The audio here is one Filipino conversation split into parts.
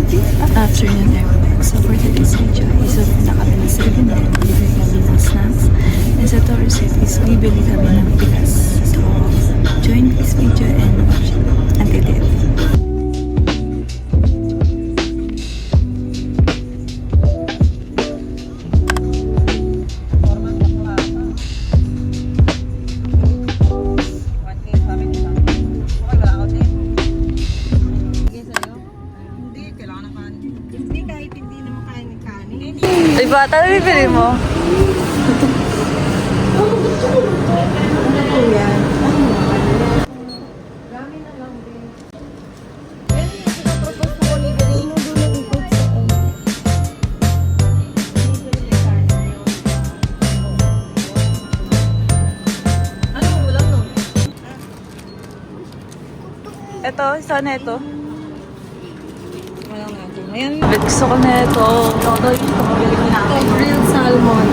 Afternoon everyone. So for today's video, isod na kami ng 7-Eleven, bibili kami ng snacks. And sa tourist is bibili kami ng bigas. So join this video and watch it until the end. Ay, bata na bibili mo? Ito, isa na ito. Ayan. Gusto ko na ito. Real salmon.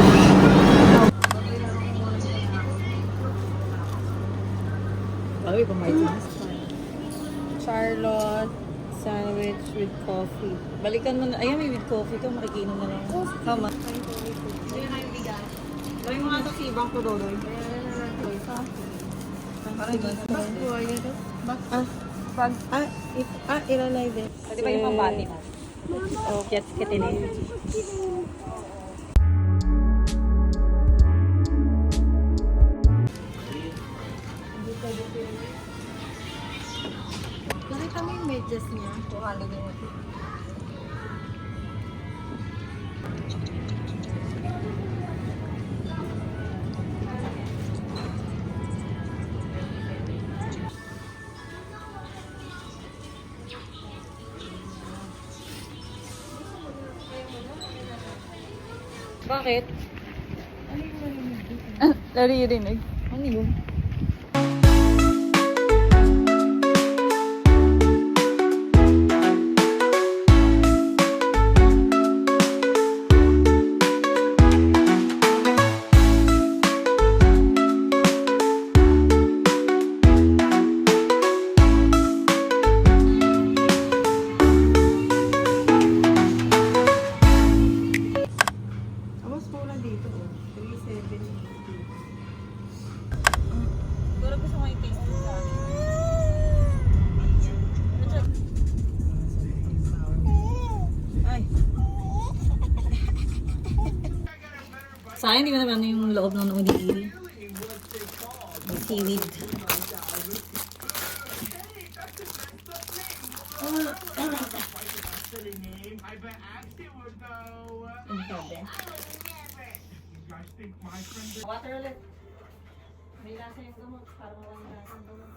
Charlotte sandwich with coffee. Balikan mo na. Ayan, may with coffee ka. Makikinom na lang. How much? Gawin mo nga ito si Ibang Kudodoy. Ilalay din. Pwede ba yung pambati mo? Oh, gets kitinin. Nakita mo yung medyas niya? Kuhalog yung ito. Bakit? Naririnig. Ano yun? Sayang, hindi ko naman ano yung loob ng onigiri. May seaweed. Ang sabi. Water ulit. May lasa yung gamot. Parang walang lasa yung gamot.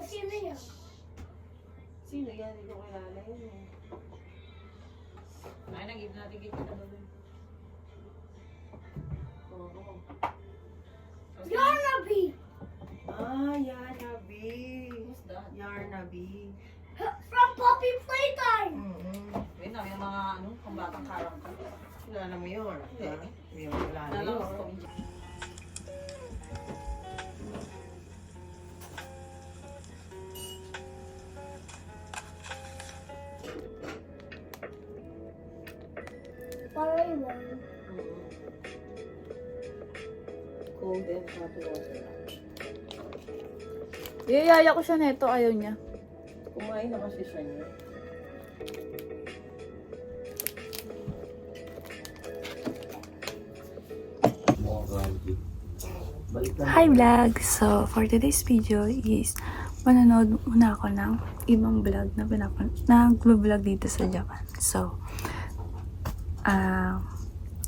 Sino yan? Sino yan? Hindi ko kilala yun eh. Ay, nag-give natin kita na doon. Oo. Yarnaby! Yarnaby. Who's that? Yarnaby. From Poppy Playtime! Yun na, yung mga pambatang character. Kilala mo yun? Yung kilala yun. Cold and hot water. Iyayaya ko siya nito. Ayaw niya. Kumain na kasi siya niya. Hi vlog! So for today's video is manonood muna ako ng ibang vlog na nag-vlog dito sa Japan. So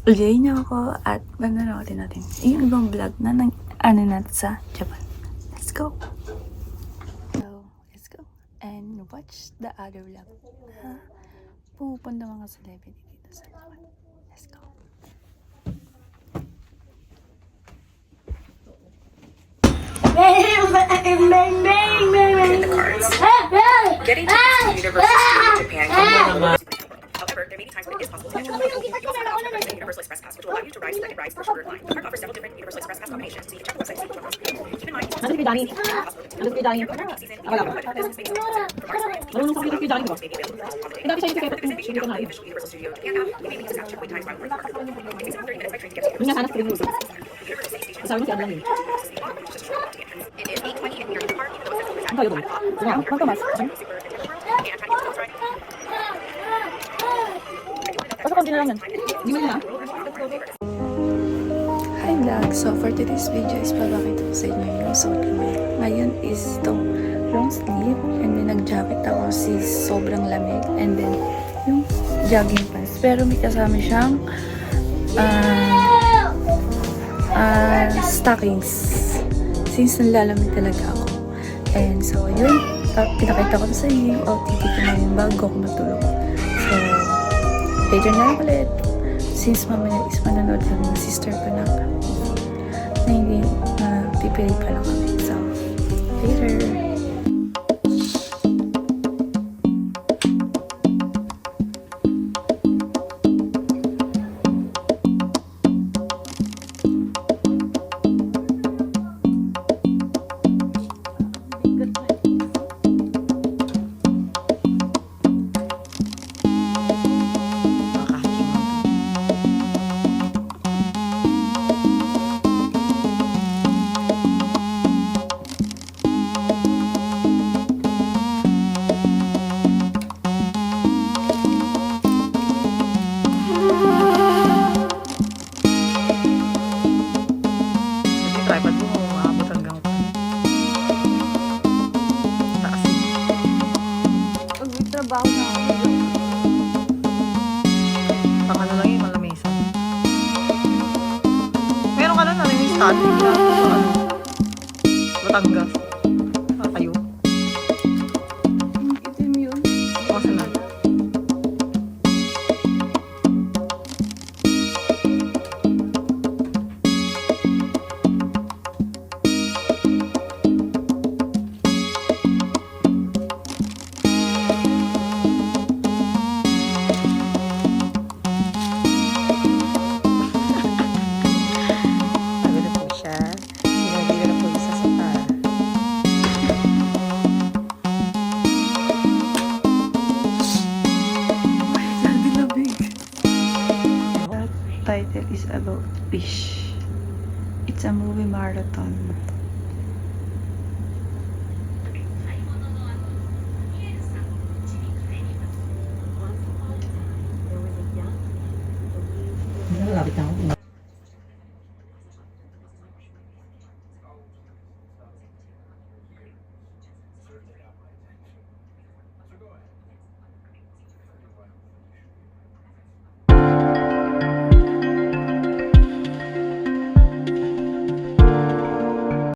enjoy niyo ako at manonoodin natin yung ibang vlog na natin sa Japan. Let's go! So let's go and watch the other vlog. Pupunta mga celebrity dito sa Japan. Let's go! Bang, bang, bang, bang, bang. The cards. Getting to Universal Studio Japan However, there may be times when it is possible to get to the hotel. You also have option for the Universal Express Pass, which will allow you to ride selected rides for shorter line. The card offers several different Universal Express Pass combinations, so you can check the website to see which one works. Keep in mind, Ano si Dani? Ano si kay Johnny. Wala ka. Marunong computer kay Johnny, di ba? Eh, dati siya yung kaya computer na yun. Universal Studio Japan app. You may need to set checkpoint times around the clock. It takes about 30 minutes by train to get to Yun nga sana screen news. Sabi mo si Adlan yun. It is 8:20 and we are in the park, even though it says over Ang kayo doon. Sige nga, magkamas. Basta konti na lang yan. Hindi mo na. Hi vlog! So for today's video is papakita ko sa inyo yung suot ko ngayon. Ngayon is itong long sleeve and then nag-jacket ako si sobrang lamig and then yung jogging pants. Pero may kasama siyang stockings since nalalamig talaga ako. And so yun, pinakita ko na sa inyo yung outfit ko ngayon bago ako matulog. So later na lang ulit. Since mamaya is mananood kami ng sister ko na hindi pipili pa lang kami. So, later! Tripod mo, maabot hanggang taas. Pag may trabaho na ako. Baka na lang yung malamesa. Meron ka na yung stand.